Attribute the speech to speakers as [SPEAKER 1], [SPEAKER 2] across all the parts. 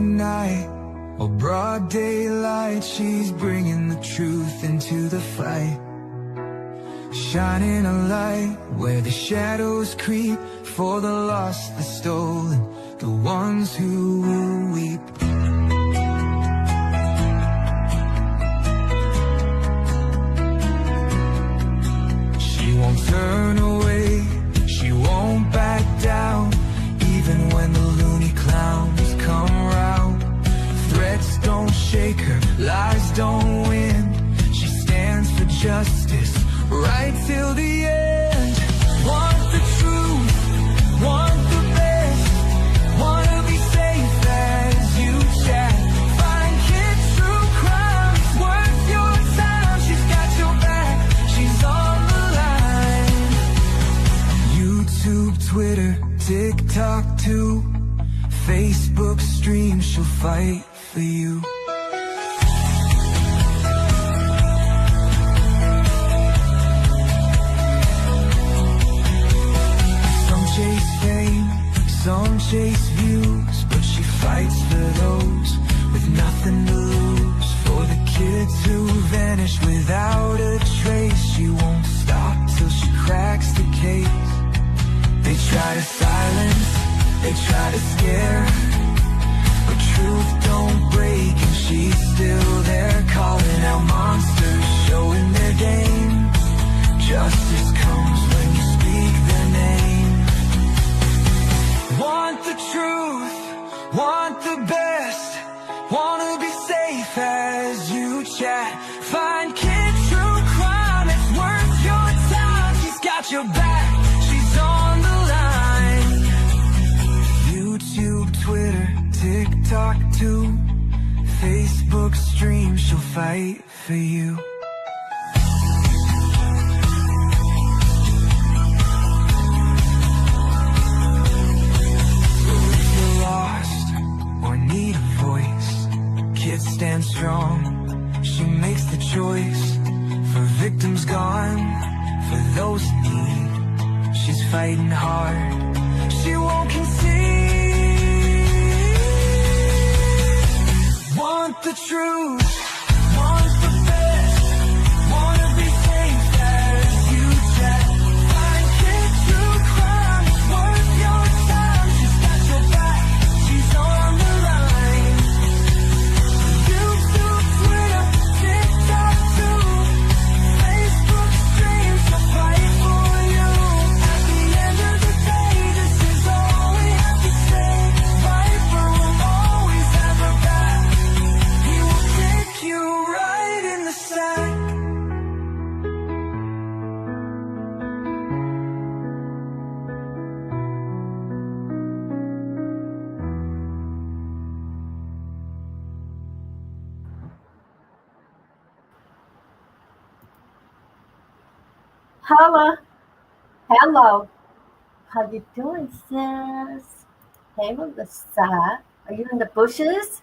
[SPEAKER 1] at night or broad daylight, she's bringing the truth into the fight. Shining a light where the shadows creep, for the lost, the stolen, the ones who will weep. She won't turn away, she won't back down, even when the loony clowns come round. Threats don't shake her, lies don't win. She stands for justice, right till the end. Want the truth, want the best, wanna be safe as you chat. Find kids true crime, it's worth your time. She's got your back, she's on the line. YouTube, Twitter, TikTok too, Facebook stream, she'll fight for you. Chase fame, some chase views, but she fights for those with nothing to lose. For the kids who vanish without a trace, she won't stop till she cracks the case. They try to silence, they try to scare, but truth don't break and she's still there, calling out monsters, showing their game. Justice comes when you speak their name. Want the truth, want the best, wanna be safe as you chat. Find kid true crime, it's worth your time. She's got your back, she's on the line. YouTube, Twitter, TikTok too, Facebook stream, she'll fight for you. Need a voice, kids stand strong. She makes the choice for victims gone, for those in need. She's fighting hard, she won't concede. Want the truth, want the best, wanna be safe as you chat. Find kids true crime, it's worth your time. She's got your back, she's on the line. YouTube, Twitter, TikTok too, Facebook streams, she'll fight for you. At the end of the day, this is all we have to say. Viper will always have her back. He will kick you right in the sack.
[SPEAKER 2] Holla. Hello. How you doing, sis? Hey, Melissa. Are you in the bushes?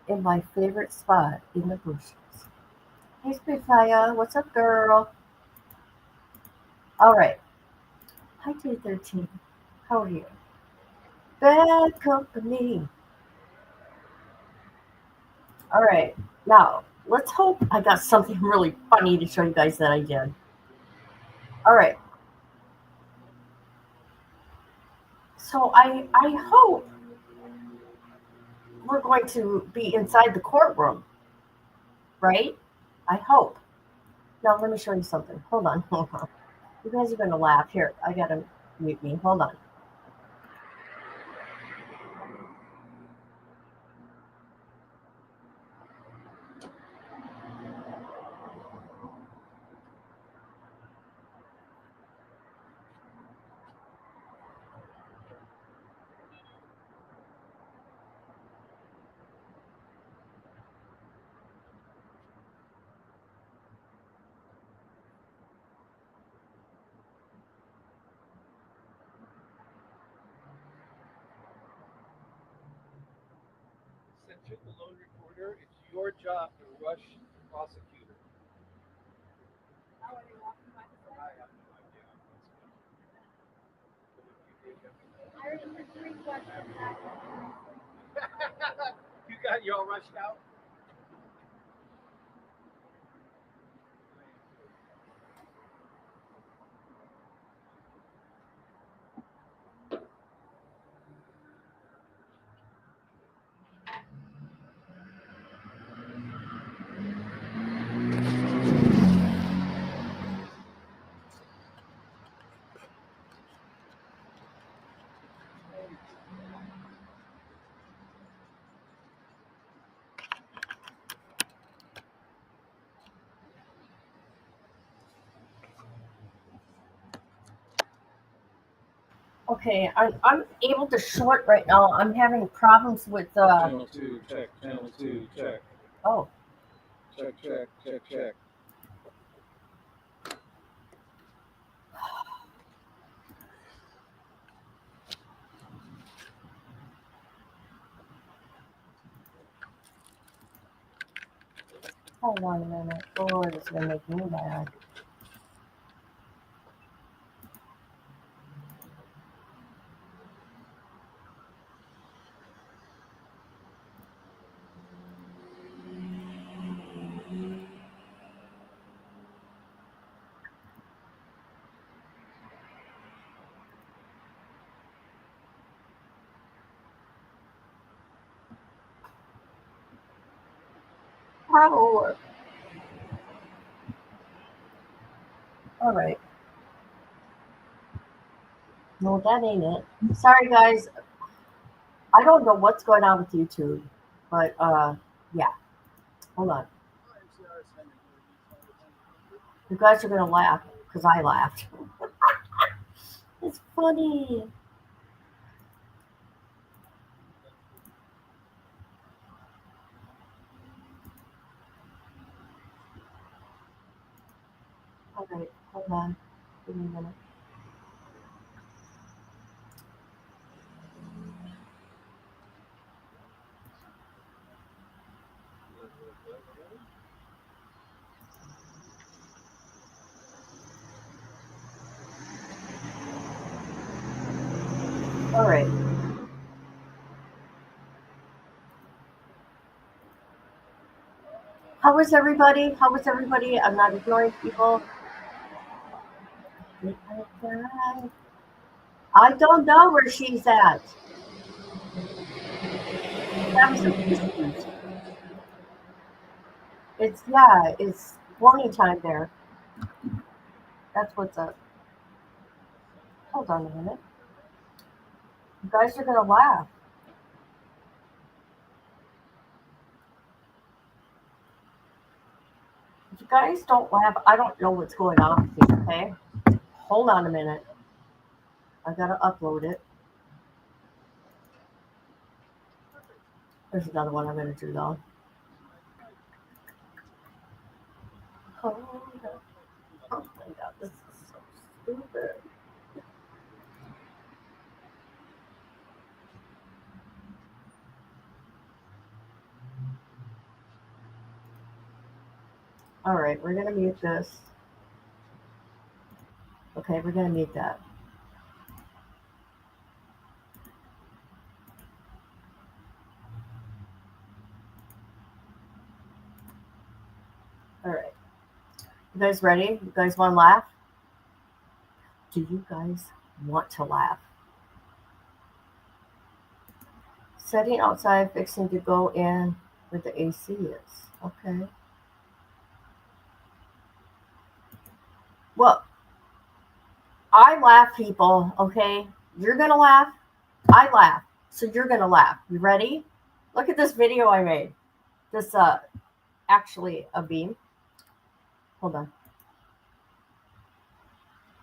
[SPEAKER 2] In my favorite spot, in the bushes. Hey, Spitfire. What's up, girl? All right. Hi, J13. How are you? Bad company. All right. Now, let's hope I got something really funny to show you guys that I did. All right. So I hope we're going to be inside the courtroom, right? I hope. Now, let me show you something. Hold on. You guys are going to laugh. Here, I got to mute me. Hold on.
[SPEAKER 3] Check the loan recorder. It's your job to rush the prosecutor.
[SPEAKER 4] Oh, are they walking by the side?
[SPEAKER 3] I have no idea.
[SPEAKER 4] I heard it for 3 questions.
[SPEAKER 3] You all rushed out?
[SPEAKER 2] Okay, I'm able to short right now. I'm having problems with
[SPEAKER 3] Channel 2, check. Channel 2, check.
[SPEAKER 2] oh.
[SPEAKER 3] Check, check, check, check.
[SPEAKER 2] Hold on a minute. Lord, it's gonna make me mad. Oh. All right. No, that ain't it. Sorry, guys. I don't know what's going on with YouTube, but yeah. Hold on. You guys are gonna laugh because I laughed. It's funny. All right, hold on. Give me a minute. All right. How is everybody? How is everybody? I'm not ignoring people. I don't know where she's at. Having some issues. It's warning time there. That's what's up. Hold on a minute. You guys are gonna laugh. If you guys don't laugh, I don't know what's going on with you, okay? Hold on a minute. I gotta upload it. There's another one I'm gonna do though. Hold on. Oh my god, this is so stupid. Alright, we're gonna mute this. Okay, we're gonna mute that. Alright. You guys ready? You guys wanna laugh? Do you guys want to laugh? Setting outside, fixing to go in where the AC is. Okay. Well, I laugh, people, okay? You're gonna laugh. I laugh. So you're gonna laugh. You ready? Look at this video I made. This actually a beam. Hold on.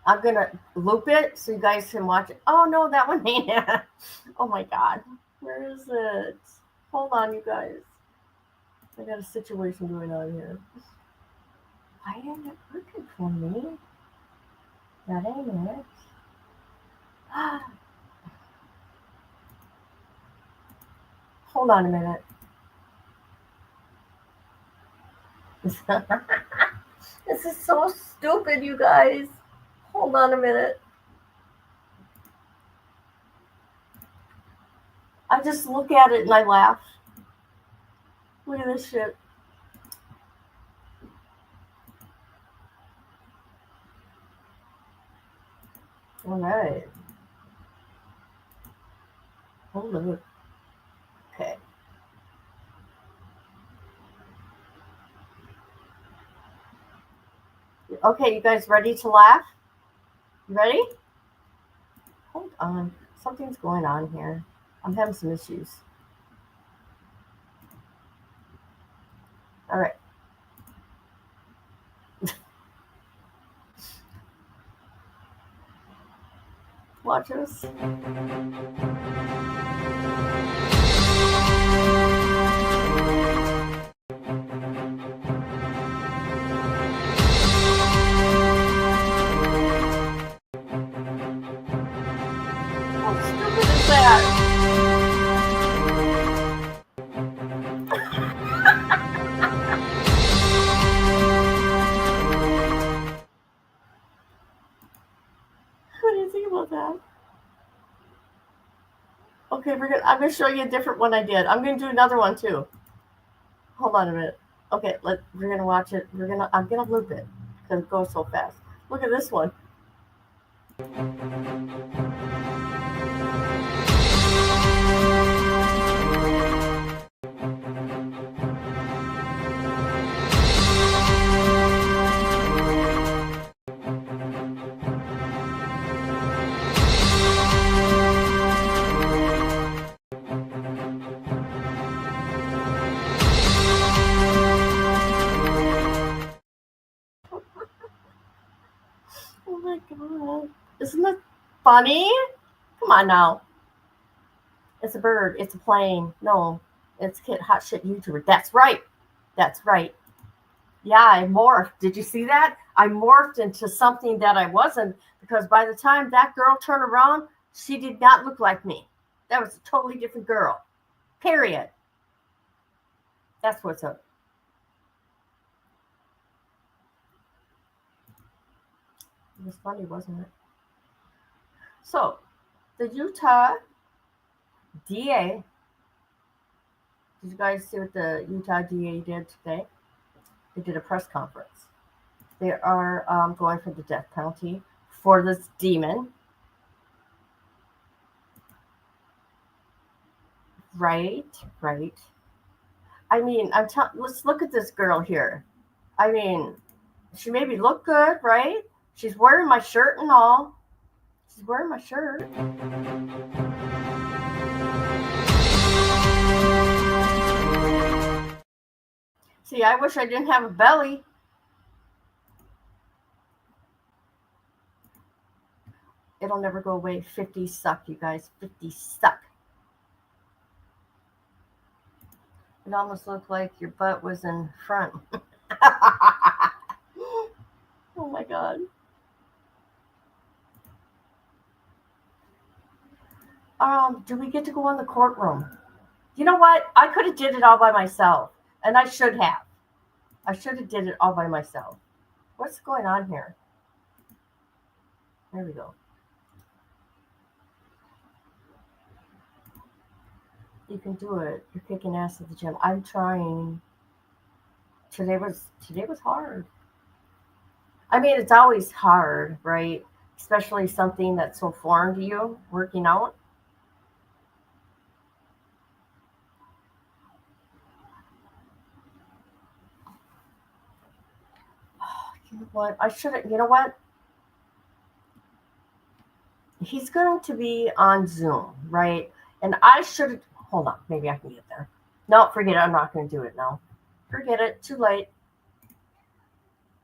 [SPEAKER 2] I'm gonna loop it so you guys can watch it. Oh no, that one ain't it. Oh my god. Where is it? Hold on, you guys. I got a situation going on here. Why ain't it working for me? That ain't it. Hold on a minute. This is so stupid, you guys. Hold on a minute. I just look at it and I laugh. Look at this shit. All right. Oh, look. Okay. Okay, you guys ready to laugh? You ready? Hold on. Something's going on here. I'm having some issues. All right. Watch this. How stupid is that? What do you think about that? Okay, I'm gonna show you a different one I did. I'm gonna do another one too. Hold on a minute. Okay, we're gonna watch it. I'm gonna loop it because it goes so fast. Look at this one. Oh my god. Isn't that funny? Come on now. It's a bird. It's a plane. No, it's hot shit YouTuber. That's right. That's right. Yeah, I morphed. Did you see that? I morphed into something that I wasn't because by the time that girl turned around, she did not look like me. That was a totally different girl. Period. That's what's up. It was funny, wasn't it? So, the Utah DA. Did you guys see what the Utah DA did today? They did a press conference. They are going for the death penalty for this demon. Right. I mean, let's look at this girl here. I mean, she made me look good, right? She's wearing my shirt and all. She's wearing my shirt. See, I wish I didn't have a belly. It'll never go away. 50 suck, you guys. 50 suck. It almost looked like your butt was in front. Oh my god. Do we get to go in the courtroom? You know what? I could have did it all by myself, and I should have. I should have did it all by myself. What's going on here? There we go. You can do it. You're kicking ass at the gym. I'm trying. Today was hard. I mean, it's always hard, right? Especially something that's so foreign to you, working out. You know what? I should have. You know what? He's going to be on Zoom, right? And I should. Hold on. Maybe I can get there. No, forget it. I'm not going to do it now. Forget it. Too late.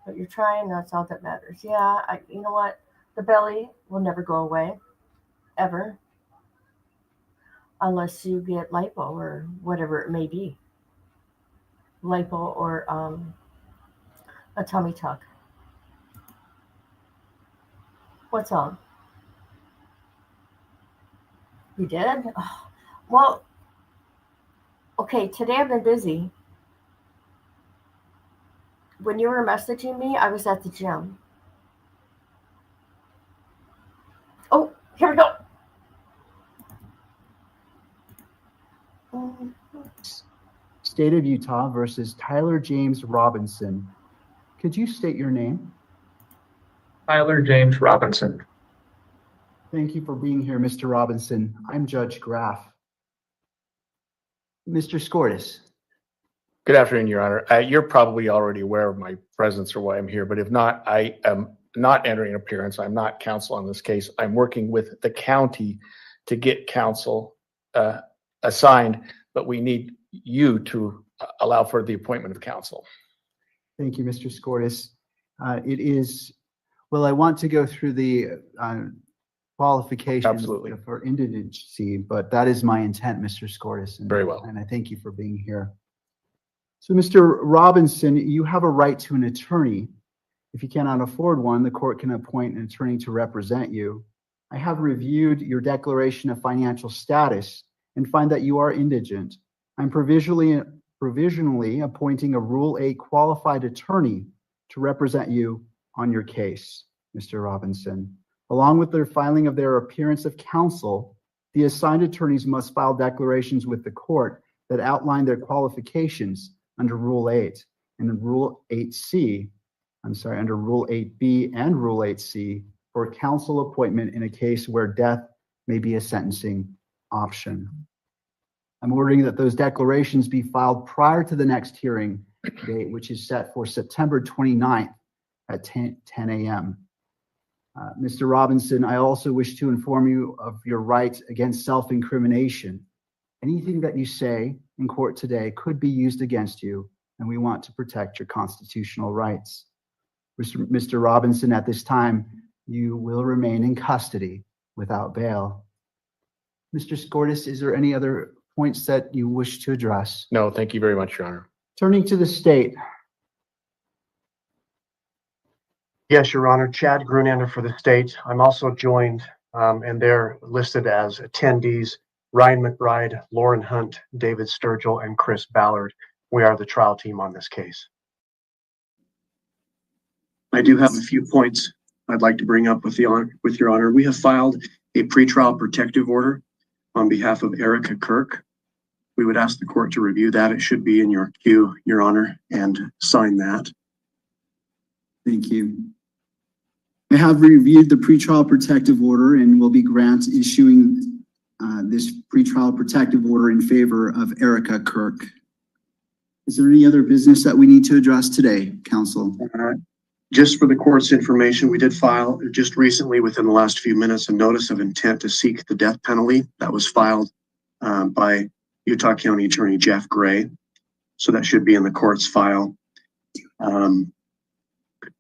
[SPEAKER 2] But you're trying. That's all that matters. Yeah. You know what? The belly will never go away, ever, unless you get lipo or whatever it may be. Lipo or a tummy tuck. What's on? You did? Oh, well, okay, today I've been busy. When you were messaging me, I was at the gym. Oh, here we go.
[SPEAKER 4] State of Utah versus Tyler James Robinson. Could you state your name?
[SPEAKER 5] Tyler James Robinson.
[SPEAKER 4] Thank you for being here, Mr. Robinson. I'm Judge Graff. Mr. Skordas.
[SPEAKER 6] Good afternoon, Your Honor. You're probably already aware of my presence or why I'm here, but if not, I am not entering an appearance. I'm not counsel on this case. I'm working with the county to get counsel assigned, but we need you to allow for the appointment of counsel.
[SPEAKER 4] Thank you, Mr. Skordas. I want to go through the qualifications
[SPEAKER 6] Absolutely.
[SPEAKER 4] for indigency, but that is my intent, Mr. Skordas.
[SPEAKER 6] Very well.
[SPEAKER 4] And I thank you for being here. So, Mr. Robinson, you have a right to an attorney. If you cannot afford one, the court can appoint an attorney to represent you. I have reviewed your declaration of financial status and find that you are indigent. I'm provisionally appointing a Rule 8 qualified attorney to represent you on your case, Mr. Robinson. Along with their filing of their appearance of counsel, the assigned attorneys must file declarations with the court that outline their qualifications under Rule 8 and under Rule 8B and Rule 8C for counsel appointment in a case where death may be a sentencing option. I'm ordering that those declarations be filed prior to the next hearing date, which is set for September 29th at 10 a.m. Mr. Robinson, I also wish to inform you of your right against self-incrimination. Anything that you say in court today could be used against you, and we want to protect your constitutional rights. Mr. Robinson, at this time, you will remain in custody without bail. Mr. Skordas, is there any other points that you wish to address?
[SPEAKER 6] No, thank you very much, Your Honor.
[SPEAKER 4] Turning to the state.
[SPEAKER 7] Yes, Your Honor. Chad Grunander for the state. I'm also joined, and they're listed as attendees, Ryan McBride, Lauren Hunt, David Sturgill, and Chris Ballard. We are the trial team on this case. I do have a few points I'd like to bring up with Your Honor. We have filed a pretrial protective order on behalf of Erica Kirk. We would ask the court to review that. It should be in your queue, Your Honor, and sign that.
[SPEAKER 4] Thank you. I have reviewed the pretrial protective order and will be issuing this pretrial protective order in favor of Erica Kirk. Is there any other business that we need to address today, counsel?
[SPEAKER 7] Just for the court's information, we did file just recently within the last few minutes a notice of intent to seek the death penalty that was filed by Utah County Attorney Jeff Gray. So that should be in the court's file.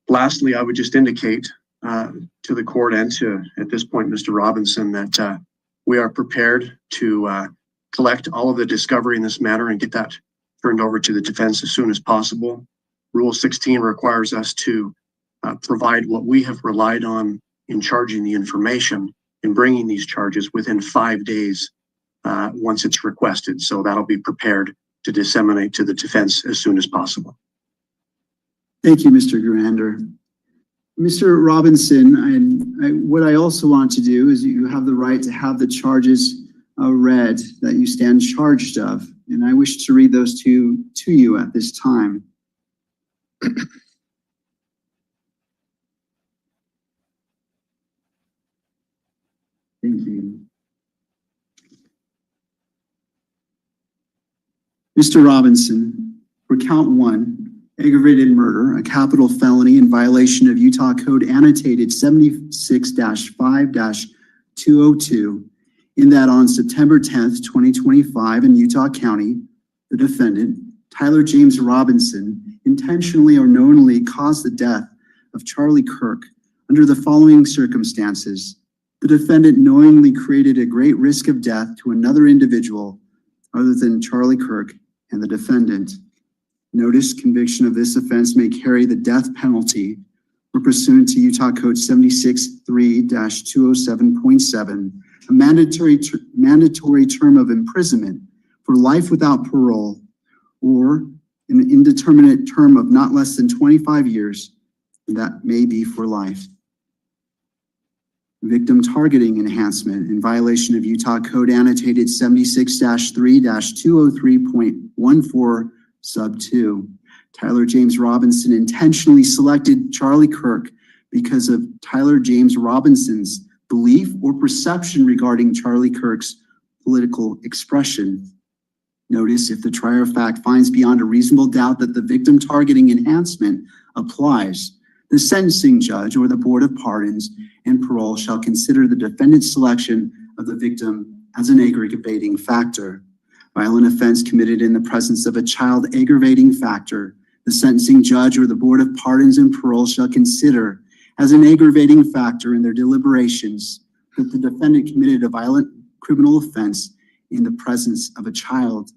[SPEAKER 7] Lastly, I would just indicate to the court and to, at this point, Mr. Robinson, that we are prepared to collect all of the discovery in this matter and get that turned over to the defense as soon as possible. Rule 16 requires us to provide what we have relied on in charging the information in bringing these charges within 5 days once it's requested. So that'll be prepared to disseminate to the defense as soon as possible.
[SPEAKER 4] Thank you, Mr. Grunander. Mr. Robinson, what I also want to do is you have the right to have the charges read that you stand charged of, and I wish to read those to you at this time. Thank you. Mr. Robinson, for count 1, aggravated murder, a capital felony in violation of Utah Code Annotated 76-5-202, in that on September 10th, 2025 in Utah County, the defendant, Tyler James Robinson, intentionally or knowingly caused the death of Charlie Kirk under the following circumstances. The defendant knowingly created a great risk of death to another individual other than Charlie Kirk and the defendant. Notice conviction of this offense may carry the death penalty or pursuant to Utah Code 76-3-207.7, a mandatory term of imprisonment for life without parole or an indeterminate term of not less than 25 years, and that may be for life. victim targeting enhancement in violation of Utah Code Annotated 76-3-203.14 sub 2. Tyler James Robinson intentionally selected Charlie Kirk because of Tyler James Robinson's belief or perception regarding Charlie Kirk's political expression. Notice, if the trier of fact finds beyond a reasonable doubt that the victim targeting enhancement applies, the sentencing judge or the Board of Pardons and Parole shall consider the defendant's selection of the victim as an aggravating factor. Violent offense committed in the presence of a child aggravating factor, the sentencing judge or the Board of Pardons and Parole shall consider as an aggravating factor in their deliberations that the defendant committed a violent criminal offense in the presence of a child.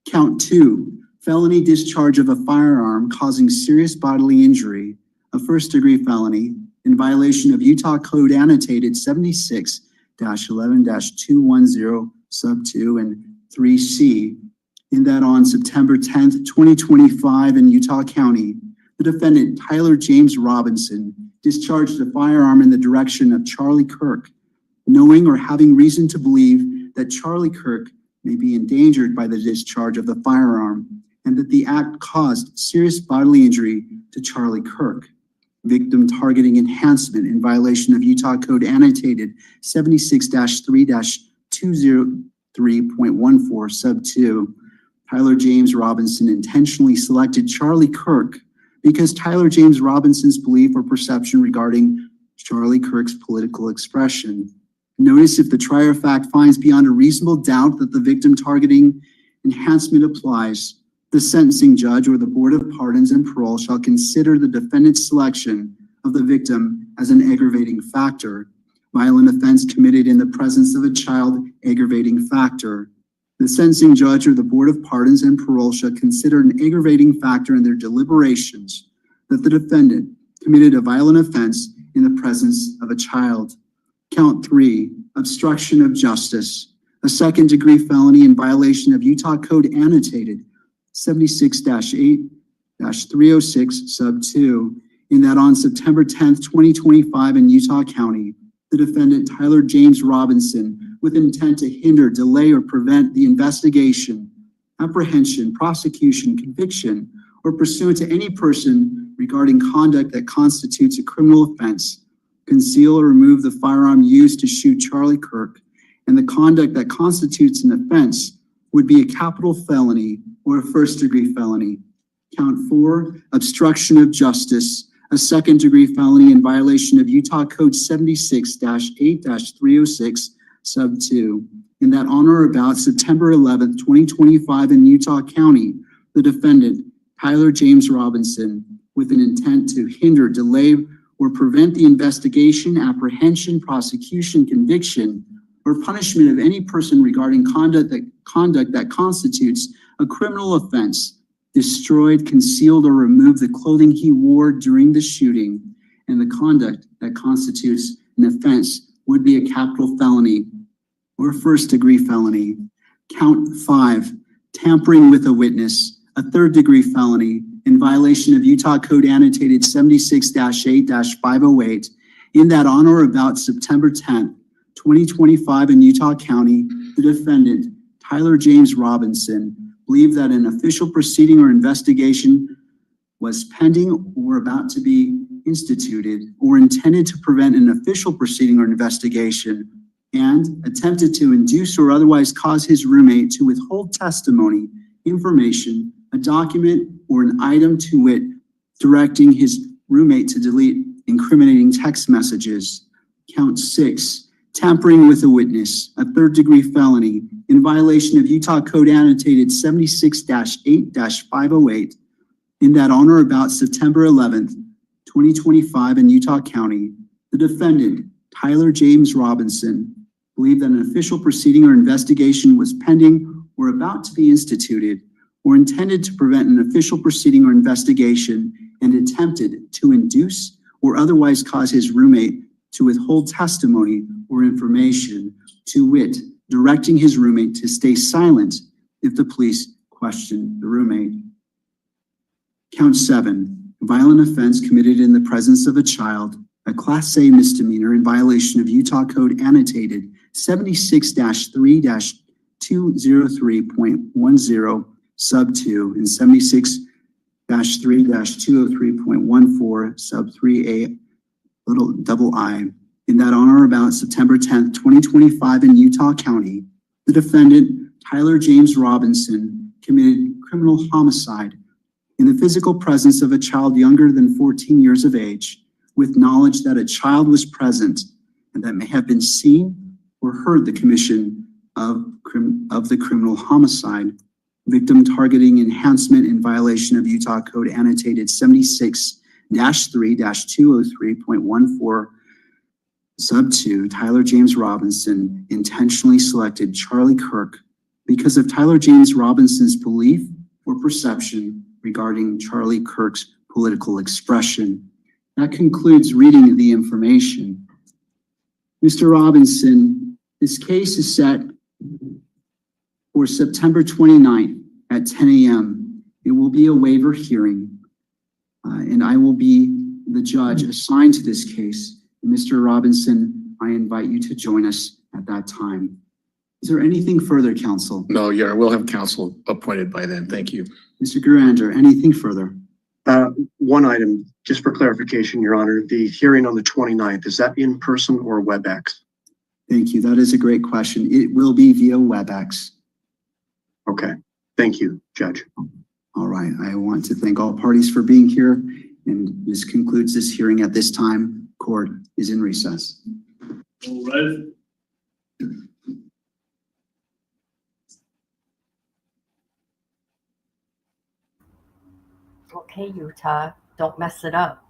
[SPEAKER 4] Count 2, felony discharge of a firearm causing serious bodily injury, a first-degree felony in violation of Utah Code Annotated 76-11-210 sub 2 and 3C, in that on September 10th, 2025 in Utah County, the defendant Tyler James Robinson discharged a firearm in the direction of Charlie Kirk, knowing or having reason to believe that Charlie Kirk may be endangered by the discharge of the firearm and that the act caused serious bodily injury to Charlie Kirk. Victim targeting enhancement in violation of Utah Code Annotated 76-3-203.14 sub 2. Tyler James Robinson intentionally selected Charlie Kirk because Tyler James Robinson's belief or perception regarding Charlie Kirk's political expression. Notice, if the trier of fact finds beyond a reasonable doubt that the victim targeting enhancement applies, the sentencing judge or the Board of Pardons and Parole shall consider the defendant's selection of the victim as an aggravating factor. Violent offense committed in the presence of a child aggravating factor. The sentencing judge or the Board of Pardons and Parole shall consider an aggravating factor in their deliberations that the defendant committed a violent offense in the presence of a child. Count 3, obstruction of justice, a second-degree felony in violation of Utah Code Annotated 76-8-306 sub 2, in that on September 10th, 2025 in Utah County, the defendant Tyler James Robinson, with intent to hinder, delay, or prevent the investigation, apprehension, prosecution, conviction, or pursuant to any person regarding conduct that constitutes a criminal offense, conceal or remove the firearm used to shoot Charlie Kirk, and the conduct that constitutes an offense would be a capital felony or a first-degree felony. Count 4, obstruction of justice, a second-degree felony in violation of Utah Code 76-8-306 sub 2, in that on or about September 11th, 2025 in Utah County, the defendant, Tyler James Robinson, with an intent to hinder, delay, or prevent the investigation, apprehension, prosecution, conviction, or punishment of any person regarding conduct that constitutes a criminal offense, destroyed, concealed, or removed the clothing he wore during the shooting, and the conduct that constitutes an offense would be a capital felony or first-degree felony. Count 5, tampering with a witness, a third-degree felony in violation of Utah Code Annotated 76-8-508, in that on or about September 10th, 2025 in Utah County, the defendant, Tyler James Robinson, believed that an official proceeding or investigation was pending or about to be instituted, or intended to prevent an official proceeding or investigation, and attempted to induce or otherwise cause his roommate to withhold testimony, information, a document, or an item, to wit, directing his roommate to delete incriminating text messages. Count 6, tampering with a witness, a third-degree felony in violation of Utah Code Annotated 76-8-508, in that on or about September 11th, 2025 in Utah County, the defendant, Tyler James Robinson, believed that an official proceeding or investigation was pending or about to be instituted, or intended to prevent an official proceeding or investigation, and attempted to induce or otherwise cause his roommate to withhold testimony or information, to wit, directing his roommate to stay silent if the police questioned the roommate. Count 7, violent offense committed in the presence of a child, a Class A misdemeanor in violation of Utah Code annotated 76-3-203.10 sub 2 and 76-3-203.14 sub 3A little double I, in that on or about September 10th, 2025 in Utah County, the defendant, Tyler James Robinson, committed criminal homicide in the physical presence of a child younger than 14 years of age, with knowledge that a child was present and that may have been seen or heard the commission of the criminal homicide, victim targeting enhancement in violation of Utah Code annotated 76-3-203.14 sub 2, Tyler James Robinson intentionally selected Charlie Kirk because of Tyler James Robinson's belief or perception regarding Charlie Kirk's political expression. That concludes reading the information. Mr. Robinson, this case is set for September 29th at 10 a.m. It will be a waiver hearing, and I will be the judge assigned to this case. Mr. Robinson, I invite you to join us at that time. Is there anything further, counsel?
[SPEAKER 6] No, yeah, we'll have counsel appointed by then. Thank you.
[SPEAKER 4] Mr. Gurander, anything further?
[SPEAKER 7] One item, just for clarification, Your Honor, the hearing on the 29th, is that in person or WebEx?
[SPEAKER 4] Thank you. That is a great question. It will be via WebEx.
[SPEAKER 7] Okay, thank you, Judge.
[SPEAKER 4] All right. I want to thank all parties for being here, and this concludes this hearing at this time. Court is in recess.
[SPEAKER 8] All right.
[SPEAKER 2] Okay, Utah, don't mess it up.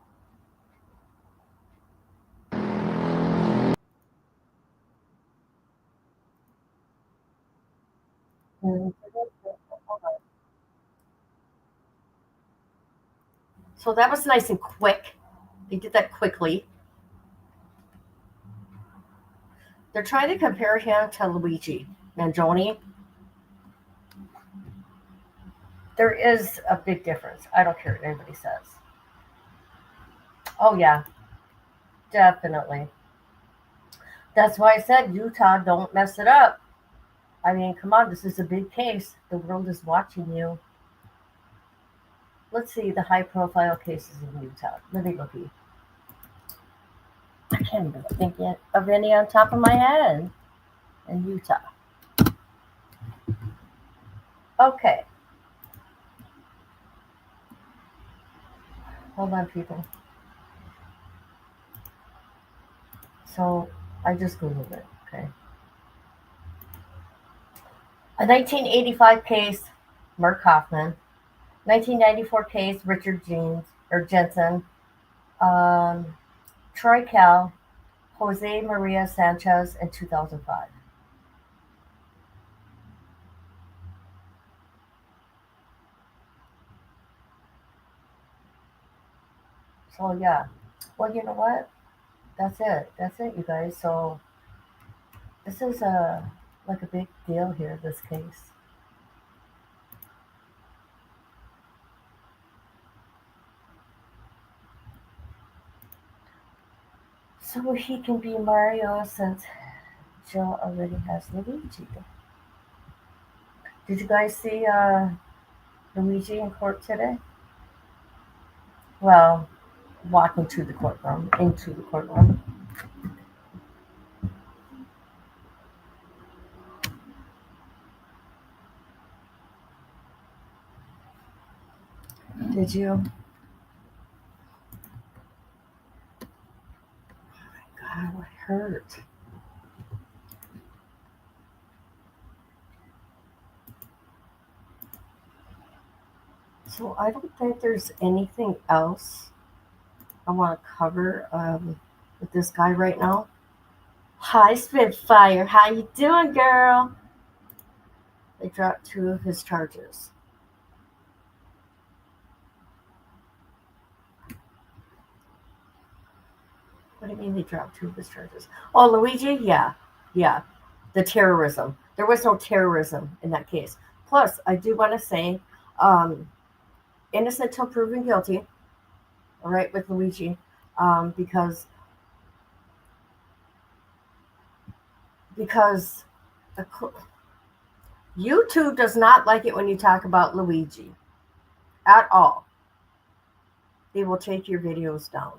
[SPEAKER 2] So that was nice and quick. They did that quickly. They're trying to compare him to Luigi Mangione. There is a big difference. I don't care what anybody says. Oh, yeah. Definitely. That's why I said, Utah, don't mess it up. I mean, come on, this is a big case. The world is watching you. Let's see the high-profile cases in Utah. Let me look. I can't even think of any on top of my head in Utah. Okay. Hold on, people. So I just Googled it, okay. A 1985 case, Mark Hoffman. 1994 case, Richard Jensen. Troy Cal, Jose Maria Sanchez in 2005. So yeah, well, you know what? That's it, you guys. So this is like a big deal here, this case. So he can be Mario since Joe already has Luigi. Did you guys see Luigi in court today? Well, walking to the courtroom, into the courtroom. Did you? Oh my God, what hurt? So I don't think there's anything else I want to cover with this guy right now. Hi, Spitfire. How you doing, girl? They dropped 2 of his charges. What do you mean they dropped 2 of his charges? Oh, Luigi? Yeah. The terrorism. There was no terrorism in that case. Plus, I do want to say, innocent till proven guilty. All right, with Luigi, because because YouTube does not like it when you talk about Luigi at all. They will take your videos down.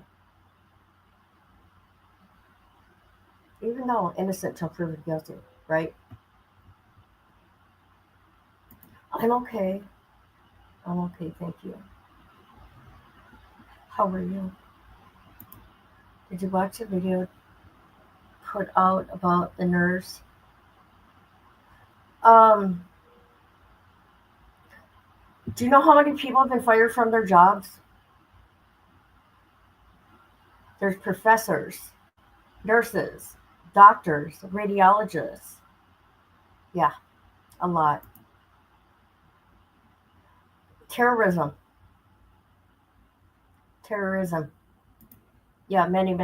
[SPEAKER 2] Even though innocent till proven guilty, right? I'm okay. I'm okay, thank you. How are you? Did you watch the video put out about the nurse? Do you know how many people have been fired from their jobs? There's professors, nurses, doctors, radiologists. Yeah, a lot. Terrorism. Yeah, many.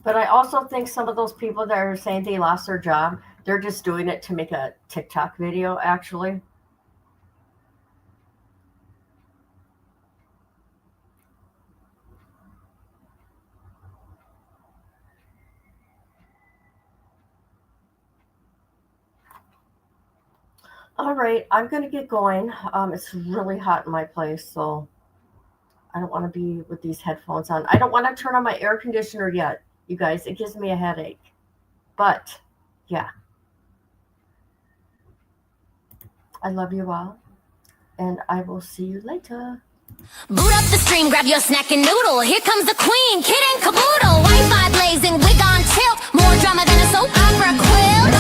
[SPEAKER 2] But I also think some of those people that are saying they lost their job, they're just doing it to make a TikTok video, actually. All right, I'm going to get going. It's really hot in my place, so I don't want to be with these headphones on. I don't want to turn on my air conditioner yet, you guys. It gives me a headache. But, yeah. I love you all, and I will see you later.
[SPEAKER 8] Boot up the stream, grab your snack and noodle. Here comes the queen, Kid and Caboodle. Wi-Fi blazing, wig on tilt. More drama than a soap opera quilt.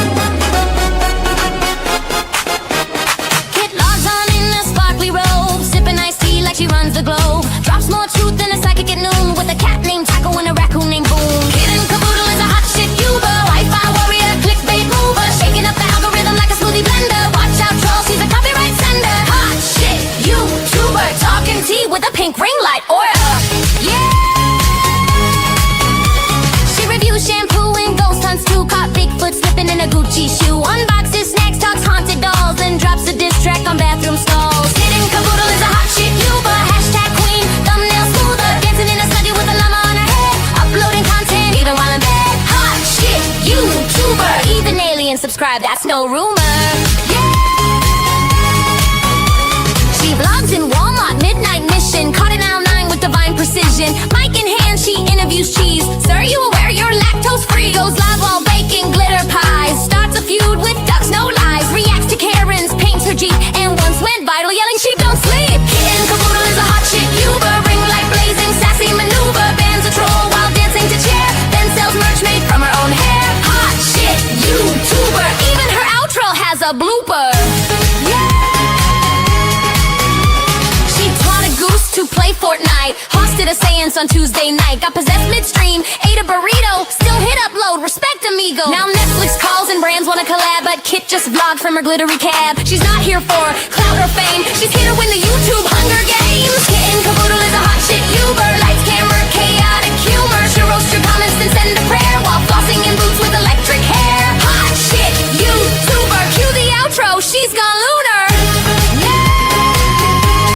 [SPEAKER 8] Kid logs on in a sparkly robe, sipping iced tea like she runs the globe. Drops more truth than a psychic at noon, with a cat named Taco and a raccoon named Boom. Kid and Caboodle is a hot shit Uber, Wi-Fi warrior, clickbait mover, shaking up the algorithm like a smoothie blender. Watch out, troll, she's a copyright sender. Hot shit YouTuber, talking tea with a pink ring light aura. Yeah. She reviews shampoo and ghost hunts too. Caught Bigfoot slipping in a Gucci shoe. Unboxes snacks, talks haunted dolls, and drops a diss track on bathroom stalls. Kid and Caboodle is a hot shit YouTuber, hashtag queen, thumbnail smoother, dancing in a study with a llama on her head, uploading content even while in bed. Hot shit YouTuber, even aliens subscribe, that's no rumor. Yeah. She vlogs in Walmart, midnight mission, caught in aisle 9 with divine precision. Mic in hand, she interviews cheese. Sir, you aware you're lactose free? Goes live while baking glitter pies. Starts a feud with ducks, no lies. Reacts to Karen's, paints her Jeep, and once went viral yelling sheep don't sleep. Kid and Caboodle is a hot shit Uber, ring light blazing, sassy maneuver. Bans a troll while dancing to chair, then sells merch made from her own hair. Hot shit YouTuber, even her outro has a blooper. To play Fortnite, hosted a seance on Tuesday night. Got possessed midstream, ate a burrito, still hit upload, respect amigo. Now Netflix calls and brands wanna collab, but Kit just vlogged from her glittery cab. She's not here for